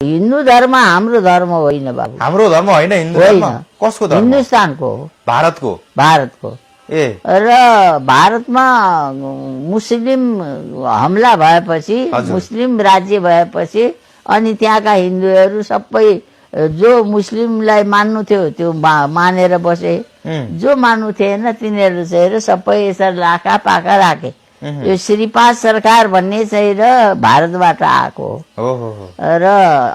हिन्दू धर्म हाम्रो धर्म होइन बाबु। हाम्रो धर्म होइन हिन्दू धर्म? कसको धर्म? हिन्दुस्तानको हो। भारतको ए र भारतमा मुस्लिम हमला भएपछि, मुस्लिम राज्य भएपछि अनि त्यहाँका हिन्दूहरू सबै जो मुस्लिमलाई मान्नु थियो त्यो मानेर बसे, जो मान्नु थिएन तिनीहरू चाहिँ सबै यसरी लाखा पाखा राखे। यो श्रीपाद सरकार भन्ने चाहिँ भारतबाट आएको हो र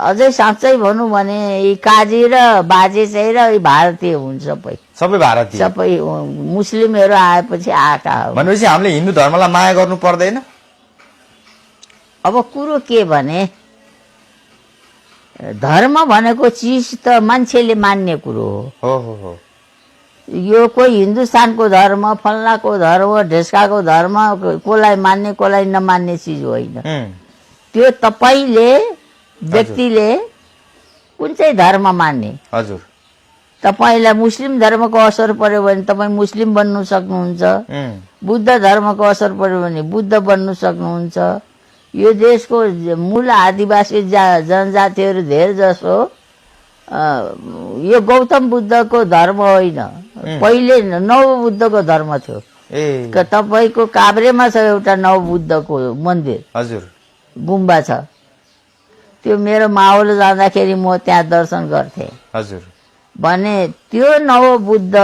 अझै साँच्चै भनौँ भने यी काजी र बाजे चाहिँ भारतीय हुन्। सबै भारतीय, सबै मुस्लिमहरू आएपछि आएका हो। भनेपछि हामीले हिन्दू धर्मलाई माया गर्नु पर्दैन? अब कुरो के भने धर्म भनेको चिज त मान्छेले मान्ने कुरो हो। यो कोही हिन्दुस्तानको धर्म, फल्लाको धर्म, ढेस्काको धर्म, कसलाई मान्ने कसलाई नमान्ने चिज होइन। त्यो तपाईले व्यक्तिले कुन चाहिँ धर्म मान्ने। हजुर, तपाईलाई मुस्लिम धर्मको असर पर्यो भने तपाईँ मुस्लिम बन्नु सक्नुहुन्छ, बुद्ध धर्मको असर पर्यो भने बुद्ध बन्नु सक्नुहुन्छ। यो देशको मूल आदिवासी जनजातिहरू धेरै जसो यो गौतम बुद्धको धर्म होइन, पहिले नवबुद्धको धर्म थियो। तपाईको काभ्रेमा छ एउटा नवबुद्धको मन्दिर, हजुर, गुम्बा छ। त्यो मेरो मावल जाँदाखेरि म त्यहाँ दर्शन गर्थे। हजुर, भने त्यो नवबुद्ध